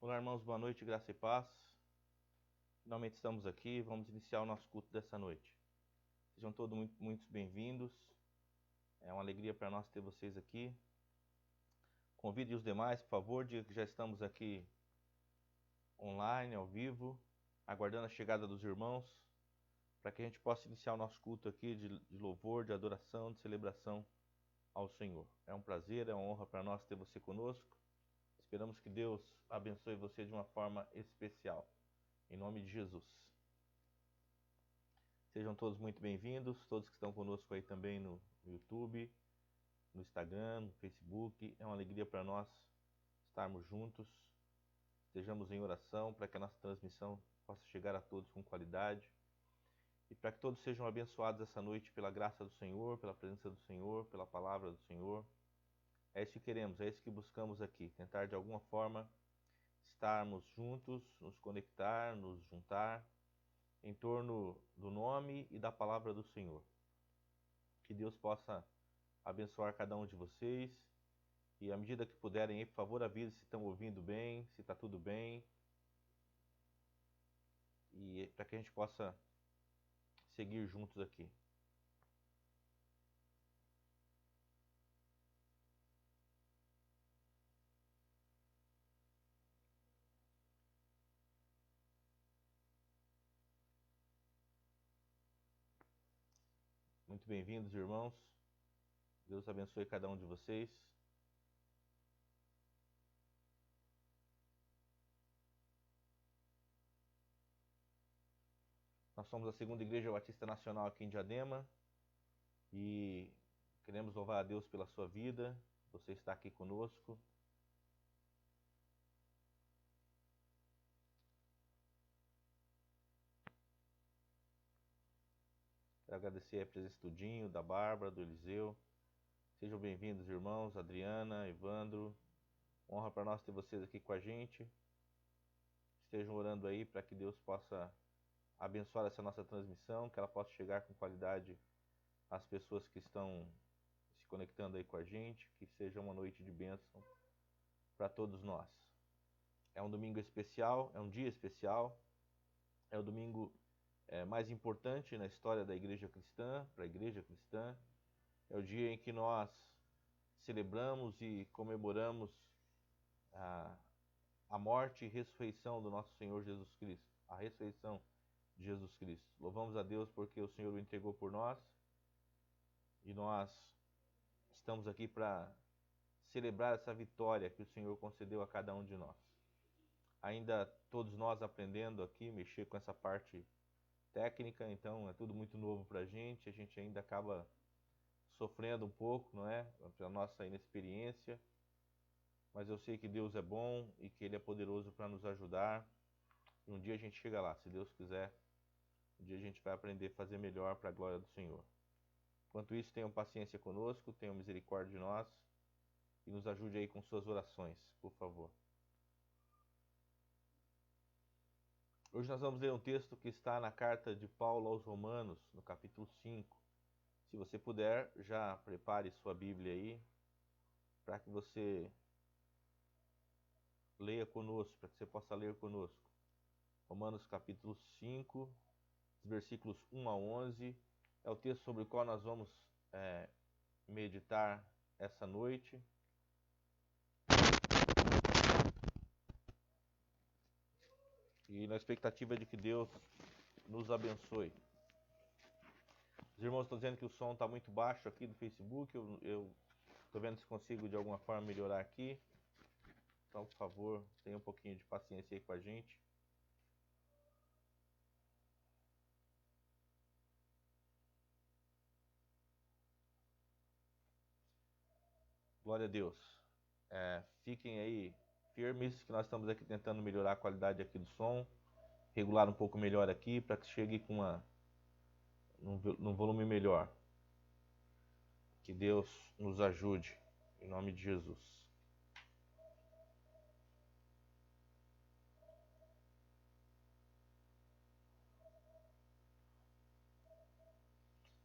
Olá, irmãos, boa noite, graça e paz. Finalmente estamos aqui, vamos iniciar o nosso culto dessa noite. Sejam todos muito bem-vindos. É uma alegria para nós ter vocês aqui. Convide os demais, por favor, diga que já estamos aqui online, ao vivo, aguardando a chegada dos irmãos, para que a gente possa iniciar o nosso culto aqui de louvor, de adoração, de celebração ao Senhor. É um prazer, é uma honra para nós ter você conosco. Esperamos que Deus abençoe você de uma forma especial. Em nome de Jesus. Sejam todos muito bem-vindos, todos que estão conosco aí também no YouTube, no Instagram, no Facebook. É uma alegria para nós estarmos juntos. Estejamos em oração para que a nossa transmissão possa chegar a todos com qualidade e para que todos sejam abençoados essa noite pela graça do Senhor, pela presença do Senhor, pela palavra do Senhor. É isso que queremos, é isso que buscamos aqui, tentar de alguma forma estarmos juntos, nos conectar, nos juntar em torno do nome e da palavra do Senhor. Que Deus possa abençoar cada um de vocês e à medida que puderem, aí, por favor, avisem se estão ouvindo bem, se está tudo bem, e para que a gente possa seguir juntos aqui. Muito bem-vindos, irmãos. Deus abençoe cada um de vocês. Nós somos a Segunda Igreja Batista Nacional aqui em Diadema e queremos louvar a Deus pela sua vida. Você está aqui conosco. Quero agradecer a presença do Dinho, da Bárbara, do Eliseu. Sejam bem-vindos, irmãos, Adriana, Evandro. Honra para nós ter vocês aqui com a gente. Estejam orando aí para que Deus possa abençoar essa nossa transmissão, que ela possa chegar com qualidade às pessoas que estão se conectando aí com a gente, que seja uma noite de bênção para todos nós. É um domingo especial, é um dia especial, é o domingo mais importante na história da igreja cristã, para a igreja cristã. É o dia em que nós celebramos e comemoramos a morte e ressurreição do nosso Senhor Jesus Cristo, a ressurreição de Jesus Cristo. Louvamos a Deus porque o Senhor o entregou por nós e nós estamos aqui para celebrar essa vitória que o Senhor concedeu a cada um de nós. Ainda todos nós aprendendo aqui, mexer com essa parte técnica, então é tudo muito novo para a gente ainda acaba sofrendo um pouco, não é? Pela nossa inexperiência, mas eu sei que Deus é bom e que Ele é poderoso para nos ajudar. E um dia a gente chega lá, se Deus quiser. Um dia a gente vai aprender a fazer melhor para a glória do Senhor. Enquanto isso, tenham paciência conosco, tenham misericórdia de nós e nos ajude aí com suas orações, por favor. Hoje nós vamos ler um texto que está na carta de Paulo aos Romanos, no capítulo 5. Se você puder, já prepare sua Bíblia aí, para que você leia conosco, para que você possa ler conosco. Romanos capítulo 5, versículos 1 a 11, é o texto sobre o qual nós vamos meditar essa noite. E na expectativa de que Deus nos abençoe. Os irmãos estão dizendo que o som está muito baixo aqui do Facebook. Eu estou vendo se consigo de alguma forma melhorar aqui. Então, por favor, tenha um pouquinho de paciência aí com a gente. Glória a Deus. Fiquem aí firmes, que nós estamos aqui tentando melhorar a qualidade aqui do som, regular um pouco melhor aqui, para que chegue com num volume melhor. Que Deus nos ajude, em nome de Jesus.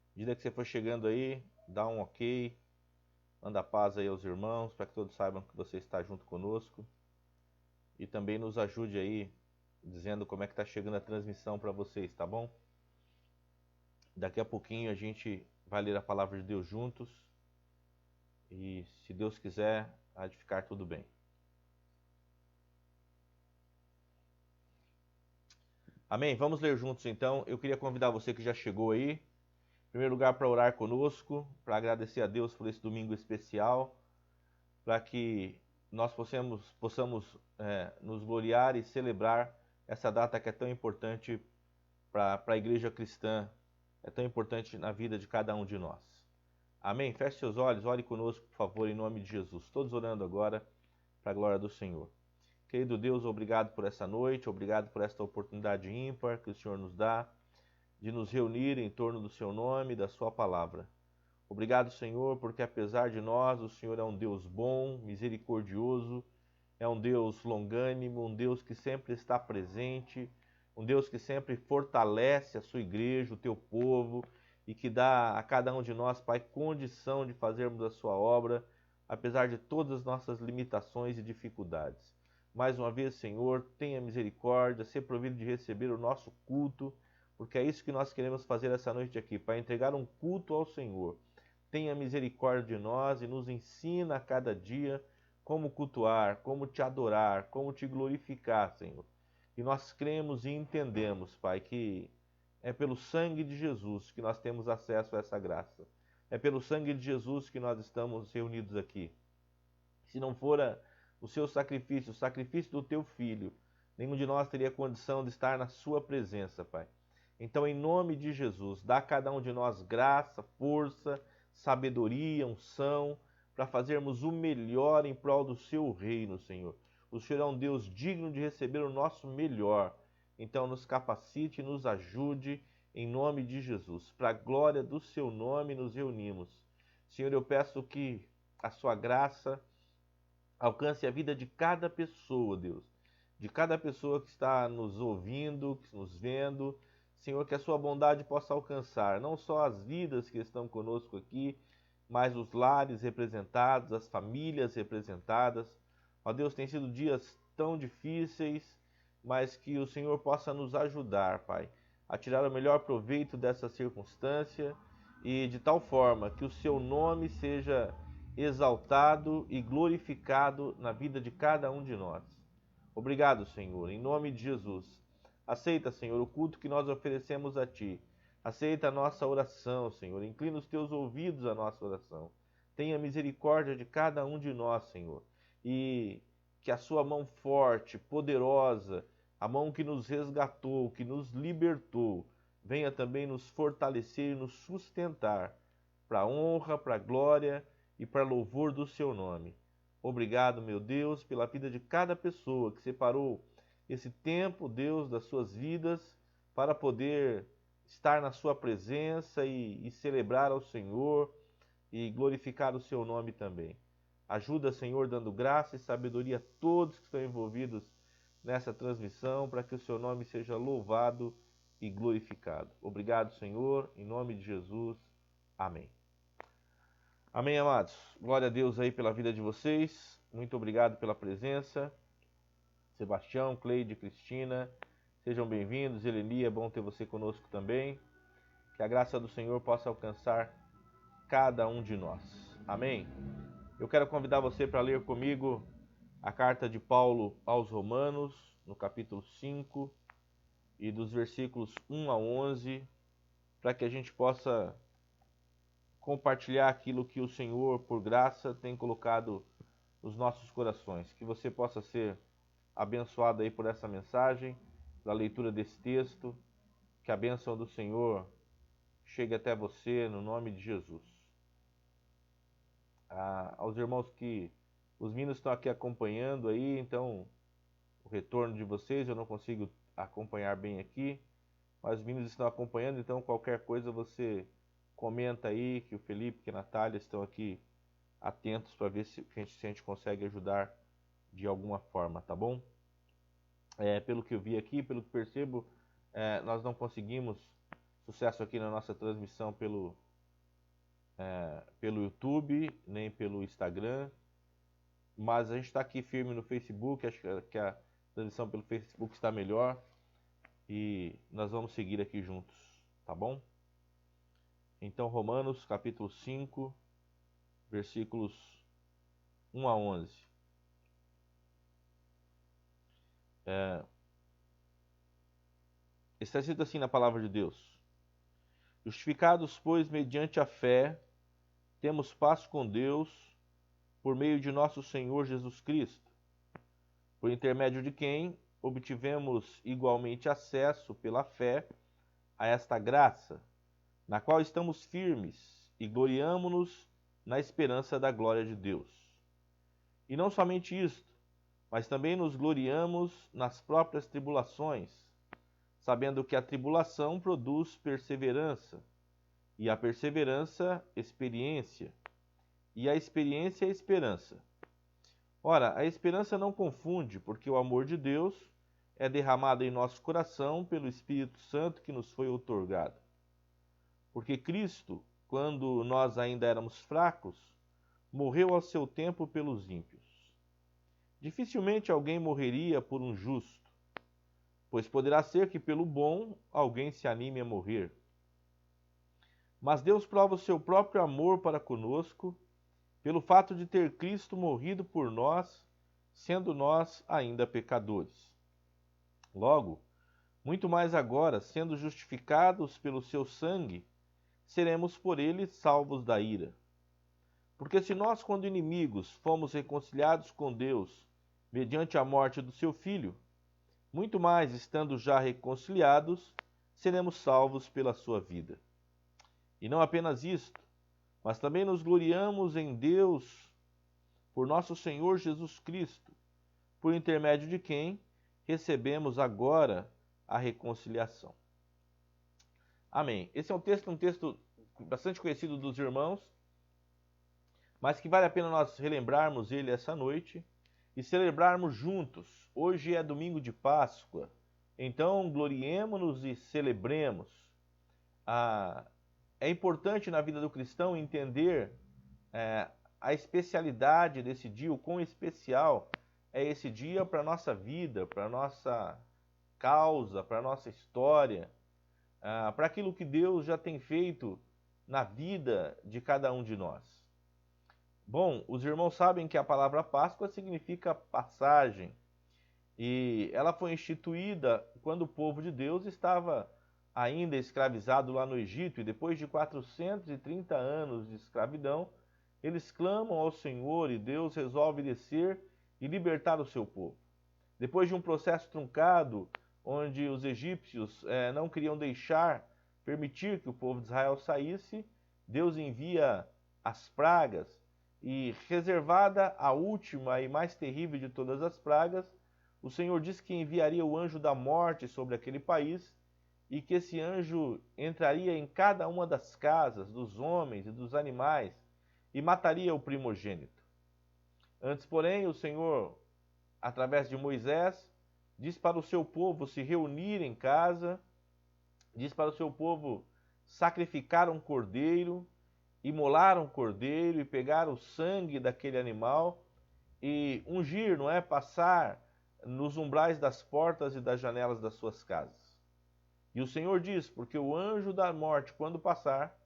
À medida que você for chegando aí, dá um ok, manda paz aí aos irmãos, para que todos saibam que você está junto conosco. e também nos ajude aí, dizendo como é que está chegando a transmissão para vocês, tá bom? Daqui a pouquinho a gente vai ler a palavra de Deus juntos e, se Deus quiser, há de ficar tudo bem. Amém? Vamos ler juntos então. Eu queria convidar você que já chegou aí, em primeiro lugar, para orar conosco, para agradecer a Deus por esse domingo especial, para que nós possamos nos gloriar e celebrar essa data que é tão importante para a igreja cristã, é tão importante na vida de cada um de nós. Amém? Feche seus olhos, ore conosco, por favor, em nome de Jesus. Todos orando agora para a glória do Senhor. Querido Deus, obrigado por essa noite, obrigado por esta oportunidade ímpar que o Senhor nos dá de nos reunir em torno do Seu nome e da Sua palavra. Obrigado, Senhor, porque apesar de nós, o Senhor é um Deus bom, misericordioso, é um Deus longânimo, um Deus que sempre está presente, um Deus que sempre fortalece a sua igreja, o teu povo, e que dá a cada um de nós, Pai, condição de fazermos a sua obra, apesar de todas as nossas limitações e dificuldades. Mais uma vez, Senhor, tenha misericórdia, ser provido de receber o nosso culto, porque é isso que nós queremos fazer essa noite aqui, para entregar um culto ao Senhor. Tenha misericórdia de nós e nos ensina a cada dia como cultuar, como te adorar, como te glorificar, Senhor. E nós cremos e entendemos, Pai, que é pelo sangue de Jesus que nós temos acesso a essa graça. É pelo sangue de Jesus que nós estamos reunidos aqui. Se não fora o seu sacrifício, o sacrifício do teu Filho, nenhum de nós teria condição de estar na sua presença, Pai. Então, em nome de Jesus, dá a cada um de nós graça, força, sabedoria, unção, para fazermos o melhor em prol do seu reino, Senhor. O Senhor é um Deus digno de receber o nosso melhor. Então, nos capacite e nos ajude, em nome de Jesus. Para a glória do seu nome, nos reunimos. Senhor, eu peço que a sua graça alcance a vida de cada pessoa, Deus. De cada pessoa que está nos ouvindo, nos vendo. Senhor, que a sua bondade possa alcançar não só as vidas que estão conosco aqui, mas os lares representados, as famílias representadas. Ó Deus, tem sido dias tão difíceis, mas que o Senhor possa nos ajudar, Pai, a tirar o melhor proveito dessa circunstância e de tal forma que o seu nome seja exaltado e glorificado na vida de cada um de nós. Obrigado, Senhor, em nome de Jesus. Aceita, Senhor, o culto que nós oferecemos a Ti. Aceita a nossa oração, Senhor. Inclina os Teus ouvidos à nossa oração. Tenha misericórdia de cada um de nós, Senhor. E que a Sua mão forte, poderosa, a mão que nos resgatou, que nos libertou, venha também nos fortalecer e nos sustentar para a honra, para a glória e para louvor do Seu nome. Obrigado, meu Deus, pela vida de cada pessoa que separou esse tempo, Deus, das suas vidas, para poder estar na sua presença e celebrar ao Senhor e glorificar o seu nome também. Ajuda, Senhor, dando graça e sabedoria a todos que estão envolvidos nessa transmissão, para que o seu nome seja louvado e glorificado. Obrigado, Senhor, em nome de Jesus. Amém. Amém, amados. Glória a Deus aí pela vida de vocês. Muito obrigado pela presença. Sebastião, Cleide, Cristina, sejam bem-vindos. Eleni, é bom ter você conosco também. Que a graça do Senhor possa alcançar cada um de nós. Amém? Eu quero convidar você para ler comigo a carta de Paulo aos Romanos, no capítulo 5, e dos versículos 1 a 11, para que a gente possa compartilhar aquilo que o Senhor, por graça, tem colocado nos nossos corações. Que você possa ser abençoado aí por essa mensagem, da leitura desse texto, que a bênção do Senhor chegue até você no nome de Jesus. Aos irmãos que os meninos estão aqui acompanhando aí, então o retorno de vocês eu não consigo acompanhar bem aqui, mas os meninos estão acompanhando, então qualquer coisa você comenta aí, que o Felipe, que a Natália estão aqui atentos para ver se a gente consegue ajudar de alguma forma, tá bom? Pelo que eu vi aqui, pelo que percebo, nós não conseguimos sucesso aqui na nossa transmissão pelo YouTube, nem pelo Instagram, mas a gente está aqui firme no Facebook. Acho que transmissão pelo Facebook está melhor e nós vamos seguir aqui juntos, tá bom? Então, Romanos capítulo 5, versículos 1 a 11. Está escrito assim na palavra de Deus: Justificados, pois, mediante a fé, temos paz com Deus, por meio de nosso Senhor Jesus Cristo, por intermédio de quem obtivemos igualmente acesso pela fé a esta graça, na qual estamos firmes e gloriamo-nos na esperança da glória de Deus. E não somente isto, mas também nos gloriamos nas próprias tribulações, sabendo que a tribulação produz perseverança, e a perseverança, experiência, e a experiência, esperança. Ora, a esperança não confunde, porque o amor de Deus é derramado em nosso coração pelo Espírito Santo que nos foi outorgado. Porque Cristo, quando nós ainda éramos fracos, morreu ao seu tempo pelos ímpios. Dificilmente alguém morreria por um justo, pois poderá ser que pelo bom alguém se anime a morrer. Mas Deus prova o seu próprio amor para conosco, pelo fato de ter Cristo morrido por nós, sendo nós ainda pecadores. Logo, muito mais agora, sendo justificados pelo seu sangue, seremos por ele salvos da ira. Porque se nós, quando inimigos, fomos reconciliados com Deus mediante a morte do seu Filho, muito mais, estando já reconciliados, seremos salvos pela sua vida. E não apenas isto, mas também nos gloriamos em Deus por nosso Senhor Jesus Cristo, por intermédio de quem recebemos agora a reconciliação. Amém. Esse é um texto bastante conhecido dos irmãos, mas que vale a pena nós relembrarmos ele essa noite e celebrarmos juntos. Hoje é domingo de Páscoa, então gloriemo-nos e celebremos. É importante na vida do cristão entender a especialidade desse dia, o quão especial é esse dia para a nossa vida, para a nossa causa, para a nossa história, para aquilo que Deus já tem feito na vida de cada um de nós. Bom, os irmãos sabem que a palavra Páscoa significa passagem, e ela foi instituída quando o povo de Deus estava ainda escravizado lá no Egito, e depois de 430 anos de escravidão, eles clamam ao Senhor e Deus resolve descer e libertar o seu povo. Depois de um processo truncado, onde os egípcios não queriam permitir que o povo de Israel saísse, Deus envia as pragas, e reservada a última e mais terrível de todas as pragas, o Senhor disse que enviaria o anjo da morte sobre aquele país, e que esse anjo entraria em cada uma das casas dos homens e dos animais e mataria o primogênito. Antes, porém, o Senhor, através de Moisés, diz para o seu povo se reunir em casa, diz para o seu povo sacrificar um cordeiro, imolar um cordeiro e pegar o sangue daquele animal e ungir, não é? Passar nos umbrais das portas e das janelas das suas casas. E o Senhor diz, porque o anjo da morte, quando passar,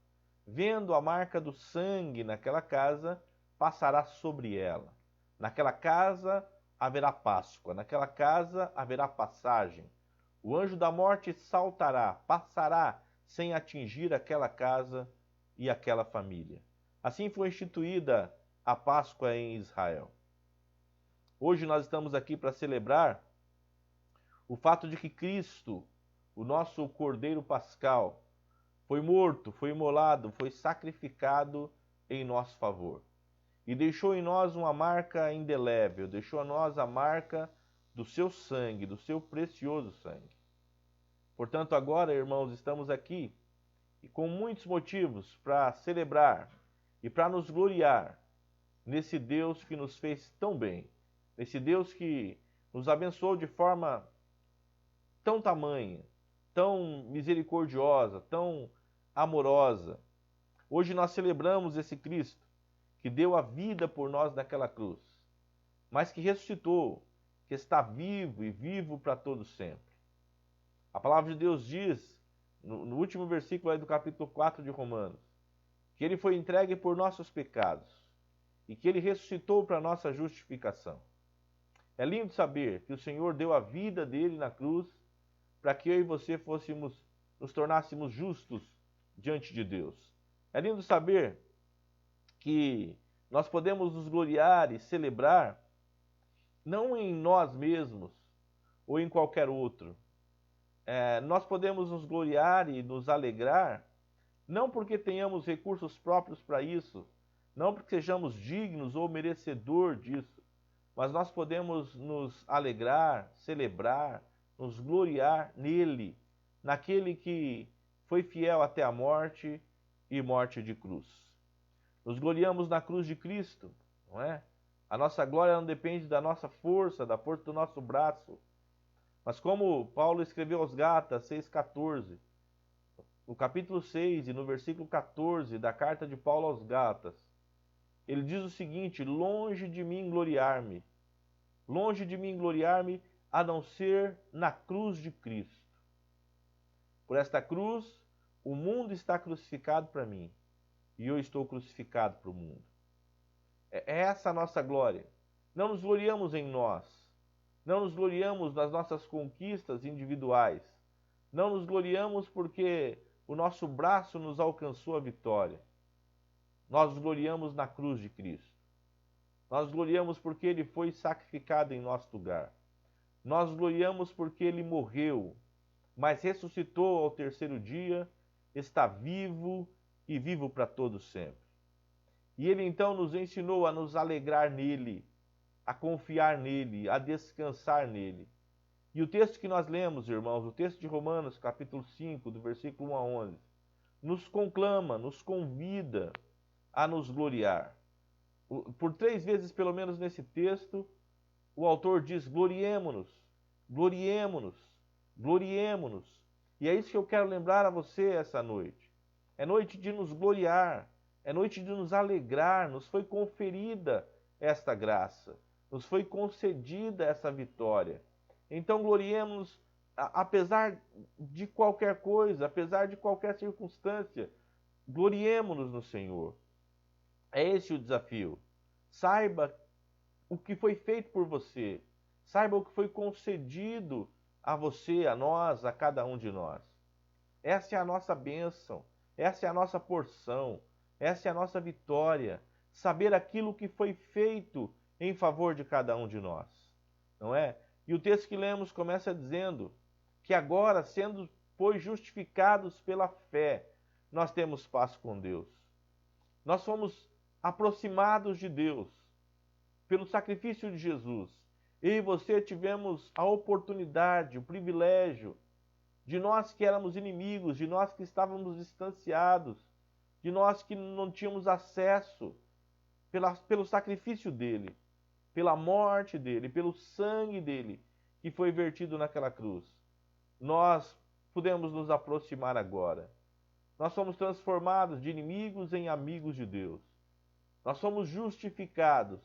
vendo a marca do sangue naquela casa, passará sobre ela. Naquela casa haverá Páscoa, naquela casa haverá passagem. O anjo da morte saltará, passará sem atingir aquela casa e aquela família. Assim foi instituída a Páscoa em Israel. Hoje nós estamos aqui para celebrar o fato de que Cristo, o nosso Cordeiro Pascal, foi morto, foi imolado, foi sacrificado em nosso favor. E deixou em nós uma marca indelével, deixou a nós a marca do seu sangue, do seu precioso sangue. Portanto, agora, irmãos, estamos aqui e com muitos motivos para celebrar e para nos gloriar nesse Deus que nos fez tão bem, nesse Deus que nos abençoou de forma tão tamanha, tão misericordiosa, tão amorosa. Hoje nós celebramos esse Cristo que deu a vida por nós naquela cruz, mas que ressuscitou que está vivo e vivo para todo sempre. A palavra de Deus diz, no último versículo aí do capítulo 4 de Romanos, que ele foi entregue por nossos pecados e que ele ressuscitou para nossa justificação. É lindo saber que o Senhor deu a vida dele na cruz para que eu e você nos tornássemos justos diante de Deus. É lindo saber que nós podemos nos gloriar e celebrar não em nós mesmos ou em qualquer outro. Nós podemos nos gloriar e nos alegrar não porque tenhamos recursos próprios para isso, não porque sejamos dignos ou merecedor disso, mas nós podemos nos alegrar, celebrar, nos gloriar nele, naquele que foi fiel até a morte e morte de cruz. Nos gloriamos na cruz de Cristo, não é? A nossa glória não depende da nossa força, da força do nosso braço, mas como Paulo escreveu aos Gálatas 6,14, no capítulo 6 e no versículo 14 da carta de Paulo aos Gálatas, ele diz o seguinte: longe de mim gloriar-me a não ser na cruz de Cristo. Por esta cruz, o mundo está crucificado para mim e eu estou crucificado para o mundo. É essa a nossa glória. Não nos gloriamos em nós, não nos gloriamos nas nossas conquistas individuais, não nos gloriamos porque o nosso braço nos alcançou a vitória. Nós nos gloriamos na cruz de Cristo. Nós nos gloriamos porque ele foi sacrificado em nosso lugar. Nós nos gloriamos porque ele morreu, mas ressuscitou ao terceiro dia, está vivo e vivo para todo sempre. E ele então nos ensinou a nos alegrar nele, a confiar nele, a descansar nele. E o texto que nós lemos, irmãos, o texto de Romanos, capítulo 5, do versículo 1 a 11, nos conclama, nos convida a nos gloriar. Por 3 vezes, pelo menos nesse texto, o autor diz: gloriemo-nos, gloriemo-nos, gloriemo-nos. E é isso que eu quero lembrar a você essa noite. É noite de nos gloriar, é noite de nos alegrar. Nos foi conferida esta graça, nos foi concedida essa vitória. Então gloriemos-nos apesar de qualquer coisa, apesar de qualquer circunstância. Gloriemo-nos no Senhor. É esse o desafio. Saiba o que foi feito por você. Saiba o que foi concedido a você, a nós, a cada um de nós. Essa é a nossa bênção. Essa é a nossa porção. Essa é a nossa vitória. Saber aquilo que foi feito em favor de cada um de nós. Não é? E o texto que lemos começa dizendo que agora, sendo, pois, justificados pela fé, nós temos paz com Deus. Nós fomos aproximados de Deus pelo sacrifício de Jesus. Eu e você tivemos a oportunidade, o privilégio de nós que éramos inimigos, de nós que estávamos distanciados, de nós que não tínhamos acesso pelo sacrifício dele, pela morte dele, pelo sangue dele que foi vertido naquela cruz. Nós podemos nos aproximar agora. Nós somos transformados de inimigos em amigos de Deus. Nós somos justificados.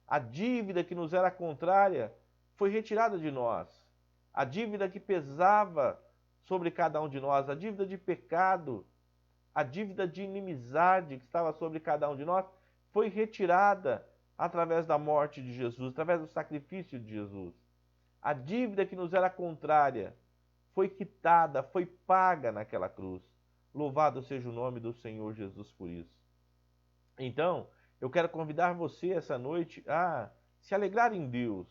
A dívida que nos era contrária foi retirada de nós. A dívida que pesava sobre cada um de nós, a dívida de pecado, a dívida de inimizade que estava sobre cada um de nós, foi retirada através da morte de Jesus, através do sacrifício de Jesus. A dívida que nos era contrária foi quitada, foi paga naquela cruz. Louvado seja o nome do Senhor Jesus por isso. Então, eu quero convidar você essa noite a se alegrar em Deus,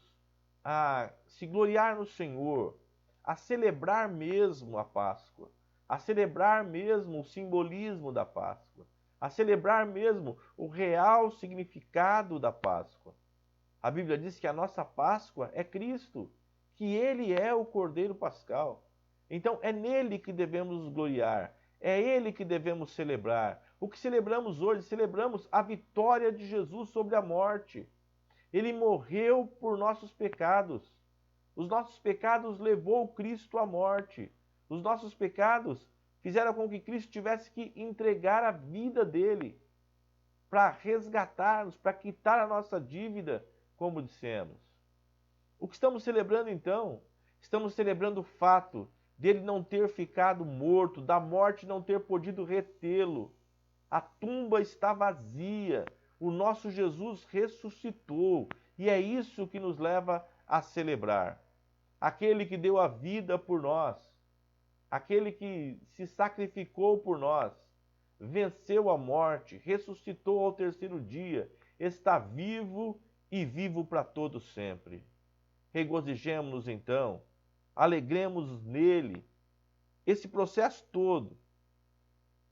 a se gloriar no Senhor, a celebrar mesmo a Páscoa, a celebrar mesmo o simbolismo da Páscoa, a celebrar mesmo o real significado da Páscoa. A Bíblia diz que a nossa Páscoa é Cristo, que Ele é o Cordeiro Pascal. Então é nele que devemos nos gloriar, é Ele que devemos celebrar. O que celebramos hoje? Celebramos a vitória de Jesus sobre a morte. Ele morreu por nossos pecados. Os nossos pecados levou Cristo à morte. Os nossos pecados fizeram com que Cristo tivesse que entregar a vida dele para resgatar-nos, para quitar a nossa dívida, como dissemos. O que estamos celebrando então? Estamos celebrando o fato dele não ter ficado morto, da morte não ter podido retê-lo. A tumba está vazia. O nosso Jesus ressuscitou. E é isso que nos leva a celebrar. Aquele que deu a vida por nós, aquele que se sacrificou por nós, venceu a morte, ressuscitou ao terceiro dia, está vivo e vivo para todo sempre. Regozijemo-nos então, alegremos nele. Esse processo todo,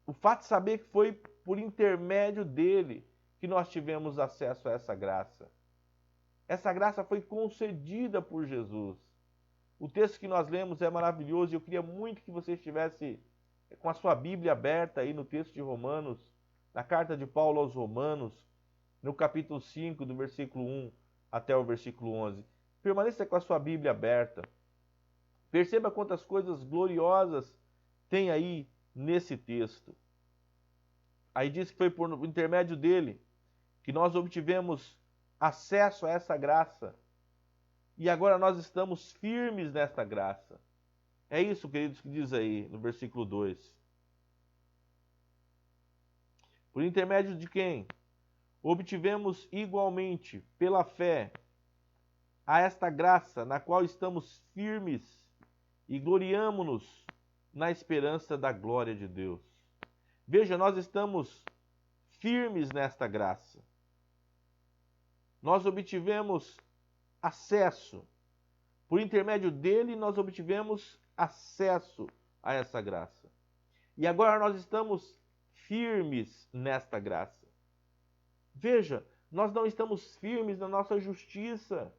o fato de saber que foi por intermédio dele que nós tivemos acesso a essa graça. Essa graça foi concedida por Jesus. O texto que nós lemos é maravilhoso e eu queria muito que você estivesse com a sua Bíblia aberta aí no texto de Romanos, na carta de Paulo aos Romanos, no capítulo 5, do versículo 1 até o versículo 11. Permaneça com a sua Bíblia aberta. Perceba quantas coisas gloriosas tem aí nesse texto. Aí diz que foi por intermédio dele que nós obtivemos acesso a essa graça. E agora nós estamos firmes nesta graça. É isso, queridos, que diz aí no versículo 2. Por intermédio de quem? Obtivemos igualmente, pela fé, a esta graça na qual estamos firmes e gloriamo-nos na esperança da glória de Deus. Veja, nós estamos firmes nesta graça. Nós obtivemos acesso. Por intermédio dele, nós obtivemos acesso a essa graça. E agora nós estamos firmes nesta graça. Veja, nós não estamos firmes na nossa justiça.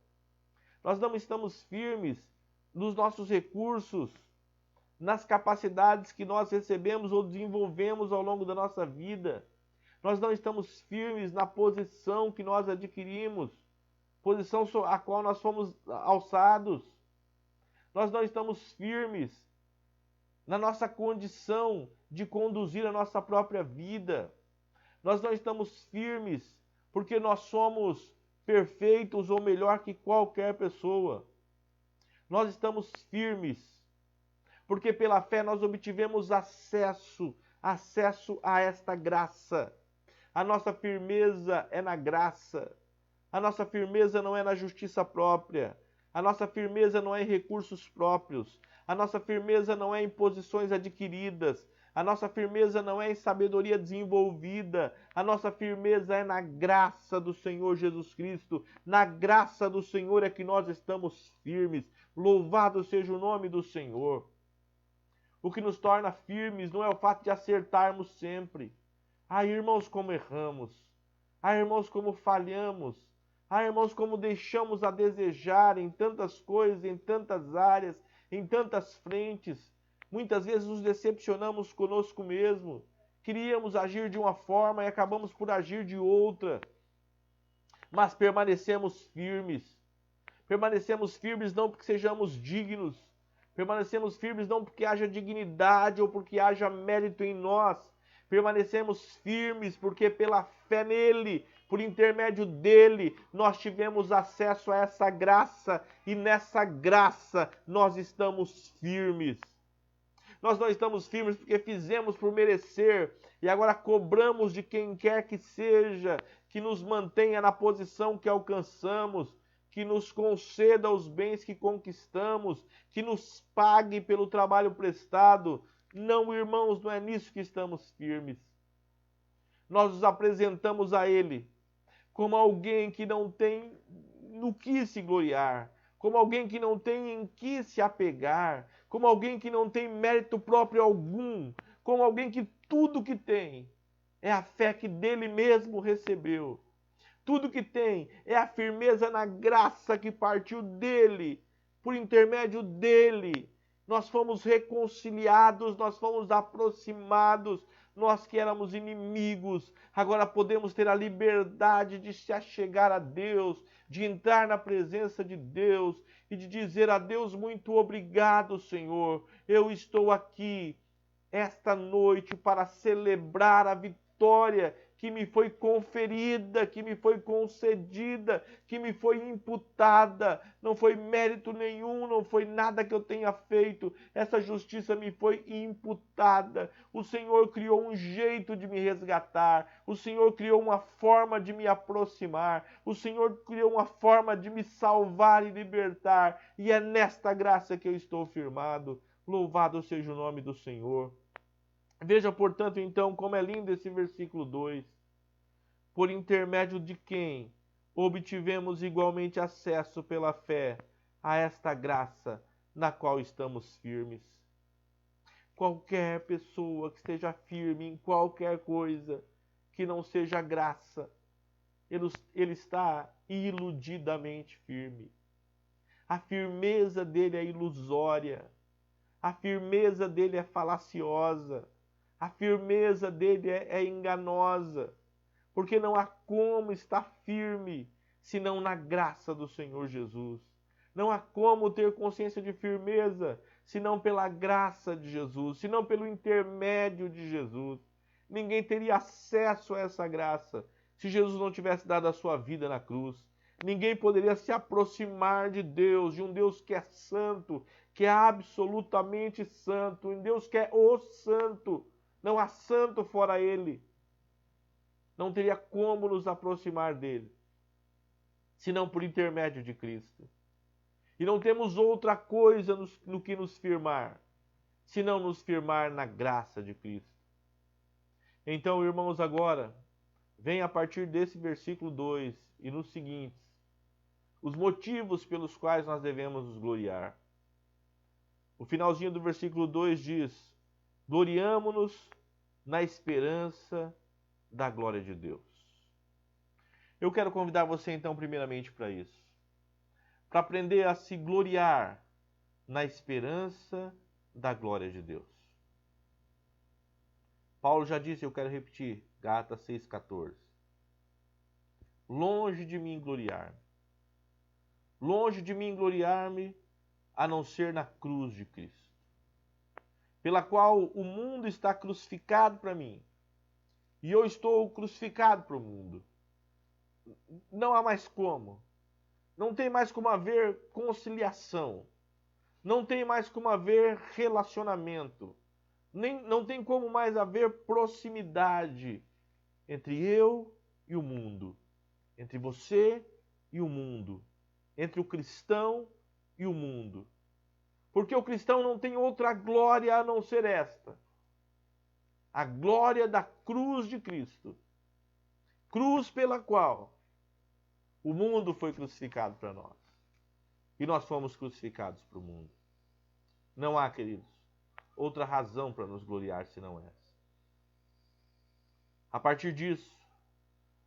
Nós não estamos firmes nos nossos recursos, nas capacidades que nós recebemos ou desenvolvemos ao longo da nossa vida. Nós não estamos firmes na posição que nós adquirimos, posição a qual nós fomos alçados. Nós não estamos firmes na nossa condição de conduzir a nossa própria vida. Nós não estamos firmes porque nós somos perfeitos ou melhor que qualquer pessoa. Nós estamos firmes porque pela fé nós obtivemos acesso a esta graça. A nossa firmeza é na graça. A nossa firmeza não é na justiça própria. A nossa firmeza não é em recursos próprios. A nossa firmeza não é em posições adquiridas. A nossa firmeza não é em sabedoria desenvolvida. A nossa firmeza é na graça do Senhor Jesus Cristo. Na graça do Senhor é que nós estamos firmes. Louvado seja o nome do Senhor. O que nos torna firmes não é o fato de acertarmos sempre. Ah, irmãos, como erramos. Ah, irmãos, como falhamos. Ah, irmãos, como deixamos a desejar em tantas coisas, em tantas áreas, em tantas frentes. Muitas vezes nos decepcionamos conosco mesmo. Queríamos agir de uma forma e acabamos por agir de outra. Mas permanecemos firmes. Permanecemos firmes não porque sejamos dignos. Permanecemos firmes não porque haja dignidade ou porque haja mérito em nós. Permanecemos firmes porque pela fé nele, por intermédio dele, nós tivemos acesso a essa graça e nessa graça nós estamos firmes. Nós não estamos firmes porque fizemos por merecer e agora cobramos de quem quer que seja que nos mantenha na posição que alcançamos, que nos conceda os bens que conquistamos, que nos pague pelo trabalho prestado. Não, irmãos, não é nisso que estamos firmes. Nós nos apresentamos a ele como alguém que não tem no que se gloriar, como alguém que não tem em que se apegar, como alguém que não tem mérito próprio algum, como alguém que tudo que tem é a fé que dele mesmo recebeu. Tudo que tem é a firmeza na graça que partiu dele, por intermédio dele. Nós fomos reconciliados, nós fomos aproximados, nós que éramos inimigos, agora podemos ter a liberdade de se achegar a Deus, de entrar na presença de Deus e de dizer a Deus muito obrigado, Senhor. Eu estou aqui esta noite para celebrar a vitória que me foi conferida, que me foi concedida, que me foi imputada. Não foi mérito nenhum, não foi nada que eu tenha feito. Essa justiça me foi imputada. O Senhor criou um jeito de me resgatar. O Senhor criou uma forma de me aproximar. O Senhor criou uma forma de me salvar e libertar. E é nesta graça que eu estou firmado. Louvado seja o nome do Senhor. Veja, portanto, então, como é lindo esse versículo 2. Por intermédio de quem obtivemos igualmente acesso pela fé a esta graça na qual estamos firmes. Qualquer pessoa que esteja firme em qualquer coisa que não seja graça, ele está iludidamente firme. A firmeza dele é ilusória. A firmeza dele é falaciosa. A firmeza dele é enganosa. Porque não há como estar firme senão na graça do Senhor Jesus. Não há como ter consciência de firmeza senão pela graça de Jesus, senão pelo intermédio de Jesus. Ninguém teria acesso a essa graça se Jesus não tivesse dado a sua vida na cruz. Ninguém poderia se aproximar de Deus, de um Deus que é santo, que é absolutamente santo, um Deus que é o santo. Não há santo fora ele. Não teria como nos aproximar dele, senão por intermédio de Cristo. E não temos outra coisa no que nos firmar, senão nos firmar na graça de Cristo. Então, irmãos, agora, vem a partir desse versículo 2 e nos seguintes, os motivos pelos quais nós devemos nos gloriar. O finalzinho do versículo 2 diz: gloriamo-nos na esperança da glória de Deus. Eu quero convidar você, então, primeiramente para isso. Para aprender a se gloriar na esperança da glória de Deus. Paulo já disse, eu quero repetir, Gálatas 6,14. Longe de mim gloriar-me. Longe de mim gloriar-me, a não ser na cruz de Cristo, pela qual o mundo está crucificado para mim, e eu estou crucificado para o mundo. Não há mais como. Não tem mais como haver conciliação. Não tem mais como haver relacionamento. Não tem como mais haver proximidade entre eu e o mundo. Entre você e o mundo. Entre o cristão e o mundo. Porque o cristão não tem outra glória a não ser esta. A glória da cruz de Cristo. Cruz pela qual o mundo foi crucificado para nós. E nós fomos crucificados para o mundo. Não há, queridos, outra razão para nos gloriar senão essa. A partir disso,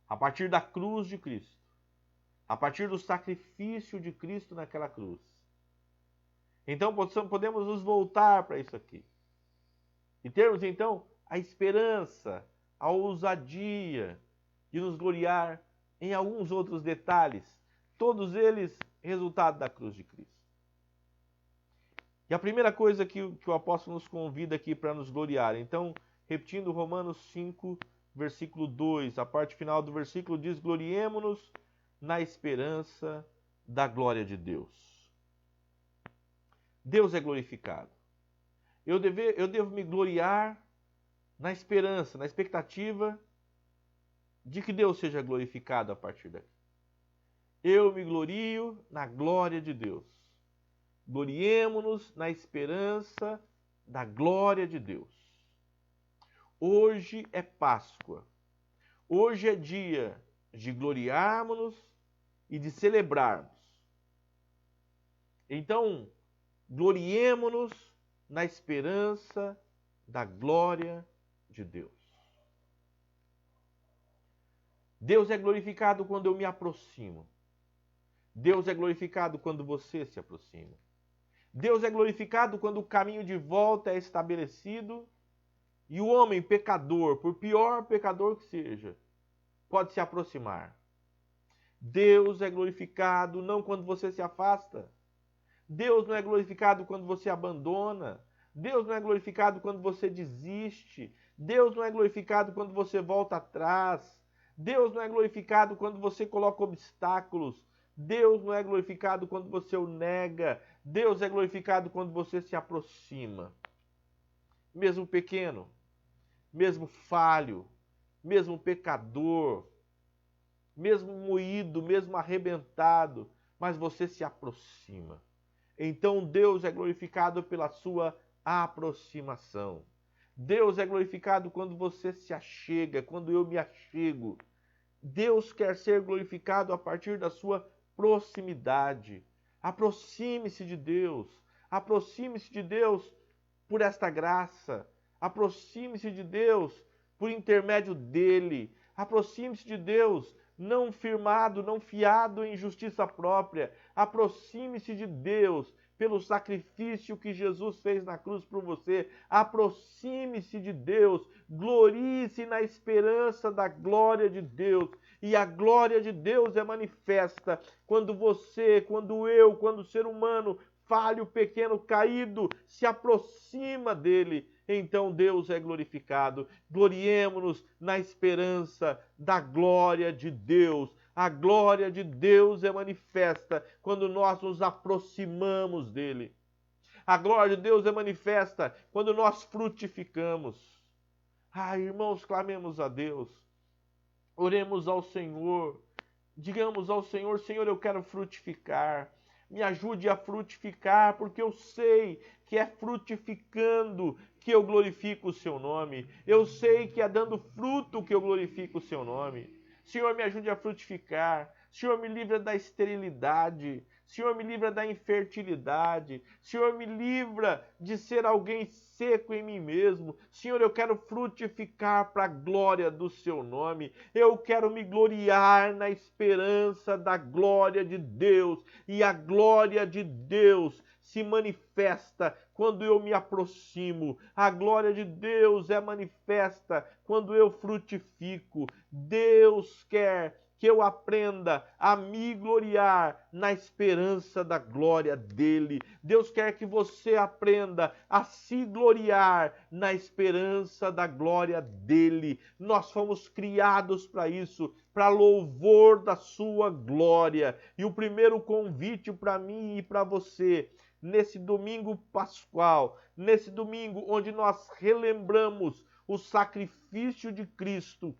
a partir da cruz de Cristo, a partir do sacrifício de Cristo naquela cruz, então podemos nos voltar para isso aqui. E termos, então, a esperança, a ousadia de nos gloriar em alguns outros detalhes, todos eles resultado da cruz de Cristo. E a primeira coisa que o apóstolo nos convida aqui para nos gloriar, então, repetindo Romanos 5, versículo 2, a parte final do versículo diz: gloriemo-nos na esperança da glória de Deus. Deus é glorificado. Eu devo me gloriar na esperança, na expectativa de que Deus seja glorificado a partir daqui. Eu me glorio na glória de Deus. Gloriemo-nos na esperança da glória de Deus. Hoje é Páscoa. Hoje é dia de gloriarmos-nos e de celebrarmos. Então, gloriemo-nos na esperança da glória de Deus. Deus é glorificado quando eu me aproximo. Deus é glorificado quando você se aproxima. Deus é glorificado quando o caminho de volta é estabelecido e o homem pecador, por pior pecador que seja, pode se aproximar. Deus é glorificado não quando você se afasta. Deus não é glorificado quando você abandona. Deus não é glorificado quando você desiste. Deus não é glorificado quando você volta atrás. Deus não é glorificado quando você coloca obstáculos. Deus não é glorificado quando você o nega. Deus é glorificado quando você se aproxima. Mesmo pequeno, mesmo falho, mesmo pecador, mesmo moído, mesmo arrebentado, mas você se aproxima. Então Deus é glorificado pela sua aproximação. Deus é glorificado quando você se achega, quando eu me achego. Deus quer ser glorificado a partir da sua proximidade. Aproxime-se de Deus. Aproxime-se de Deus por esta graça. Aproxime-se de Deus por intermédio dele. Aproxime-se de Deus não firmado, não fiado em justiça própria. Aproxime-se de Deus pelo sacrifício que Jesus fez na cruz por você. Aproxime-se de Deus, glorie-se na esperança da glória de Deus. E a glória de Deus é manifesta quando você, quando eu, quando o ser humano falho, pequeno, caído, se aproxima dele. Então Deus é glorificado. Gloriemo-nos na esperança da glória de Deus. A glória de Deus é manifesta quando nós nos aproximamos dele. A glória de Deus é manifesta quando nós frutificamos. Irmãos, clamemos a Deus. Oremos ao Senhor. Digamos ao Senhor, Senhor, eu quero frutificar. Me ajude a frutificar, porque eu sei que é frutificando que eu glorifico o seu nome. Eu sei que é dando fruto que eu glorifico o seu nome. Senhor, me ajude a frutificar. Senhor, me livra da esterilidade. Senhor, me livra da infertilidade. Senhor, me livra de ser alguém seco em mim mesmo. Senhor, eu quero frutificar para a glória do seu nome. Eu quero me gloriar na esperança da glória de Deus. E a glória de Deus se manifesta quando eu me aproximo. A glória de Deus é manifesta quando eu frutifico. Deus quer que eu aprenda a me gloriar na esperança da glória dele. Deus quer que você aprenda a se gloriar na esperança da glória dele. Nós fomos criados para isso, para louvor da sua glória. E o primeiro convite para mim e para você, nesse domingo pascual, nesse domingo onde nós relembramos o sacrifício de Cristo,